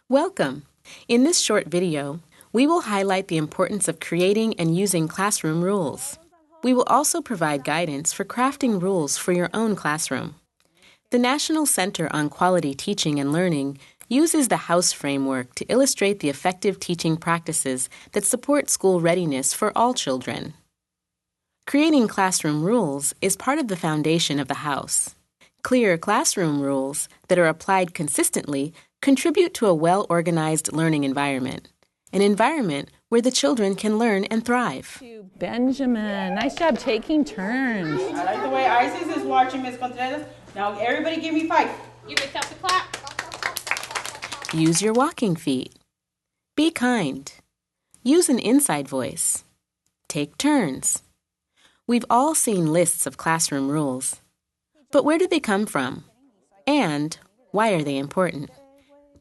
Welcome! In this short video, we will highlight the importance of creating and using classroom rules. We will also provide guidance for crafting rules for your own classroom. The National Center on Quality Teaching and Learning uses the House framework to illustrate the effective teaching practices that support school readiness for all children. Creating classroom rules is part of the foundation of the House. Clear classroom rules that are applied consistently contribute to a well-organized learning environment, an environment where the children can learn and thrive. Benjamin, nice job taking turns. I like the way Isis is watching Ms. Contreras. Now everybody give me 5. Give yourself a clap. Use your walking feet. Be kind. Use an inside voice. Take turns. We've all seen lists of classroom rules. But where do they come from? And why are they important?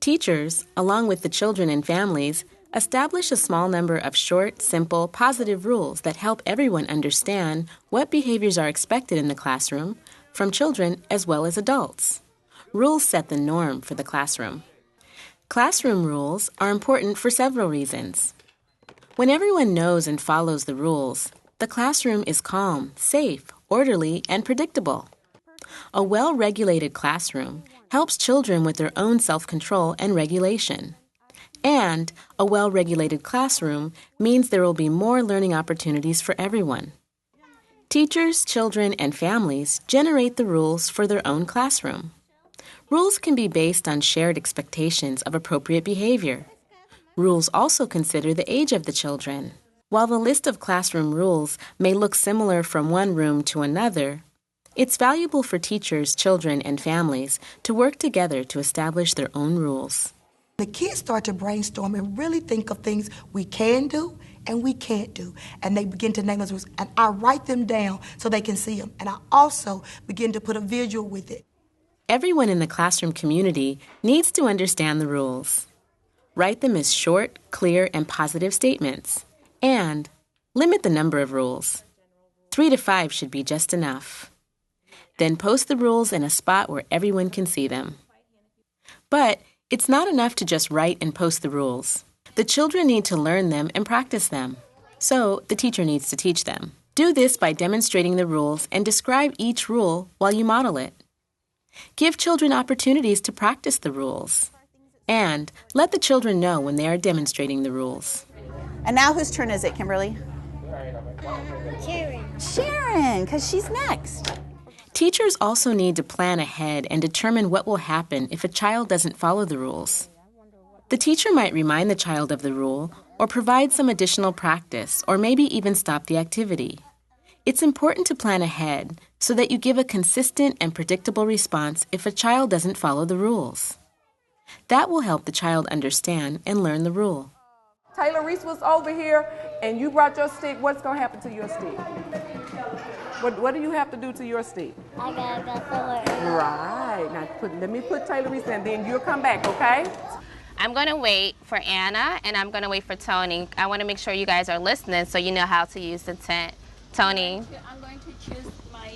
Teachers, along with the children and families, establish a small number of short, simple, positive rules that help everyone understand what behaviors are expected in the classroom from children as well as adults. Rules set the norm for the classroom. Classroom rules are important for several reasons. When everyone knows and follows the rules, the classroom is calm, safe, orderly, and predictable. A well-regulated classroom helps children with their own self-control and regulation. And a well-regulated classroom means there will be more learning opportunities for everyone. Teachers, children, and families generate the rules for their own classroom. Rules can be based on shared expectations of appropriate behavior. Rules also consider the age of the children. While the list of classroom rules may look similar from one room to another, it's valuable for teachers, children, and families to work together to establish their own rules. The kids start to brainstorm and really think of things we can do and we can't do. And they begin to name those rules. And I write them down so they can see them. And I also begin to put a visual with it. Everyone in the classroom community needs to understand the rules. Write them as short, clear, and positive statements. And limit the number of rules. 3 to 5 should be just enough. Then post the rules in a spot where everyone can see them. But it's not enough to just write and post the rules. The children need to learn them and practice them. So the teacher needs to teach them. Do this by demonstrating the rules and describe each rule while you model it. Give children opportunities to practice the rules. And let the children know when they are demonstrating the rules. And now whose turn is it, Kimberly? Sharon, because she's next. Teachers also need to plan ahead and determine what will happen if a child doesn't follow the rules. The teacher might remind the child of the rule or provide some additional practice or maybe even stop the activity. It's important to plan ahead so that you give a consistent and predictable response if a child doesn't follow the rules. That will help the child understand and learn the rule. Taylor Reese was over here and you brought your stick. What's going to happen to your stick? What do you have to do to your stick? I gotta go forward. Right. Now let me put Taylor Reese in, and then you'll come back, okay? I'm gonna wait for Anna and I'm gonna wait for Tony. I want to make sure you guys are listening so you know how to use the tent. Tony. I'm going to choose my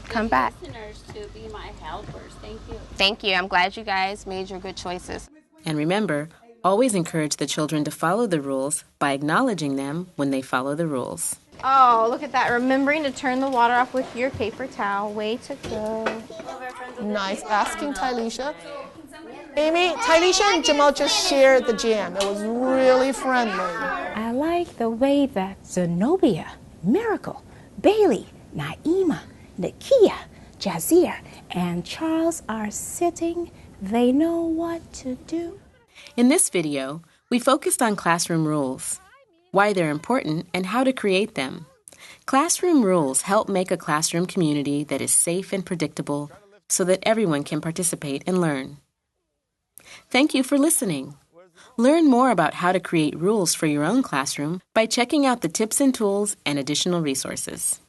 Come back. listeners to be my helpers. Thank you. Thank you. I'm glad you guys made your good choices. And remember, always encourage the children to follow the rules by acknowledging them when they follow the rules. Oh, look at that. Remembering to turn the water off with your paper towel. Way to go. Nice asking, Tylisha. Amy, Tylisha and Jamal just shared the jam. It was really friendly. I like the way that Zenobia, Miracle, Bailey, Naima, Nakia, Jazir, and Charles are sitting. They know what to do. In this video, we focused on classroom rules, why they're important, and how to create them. Classroom rules help make a classroom community that is safe and predictable so that everyone can participate and learn. Thank you for listening. Learn more about how to create rules for your own classroom by checking out the tips and tools and additional resources.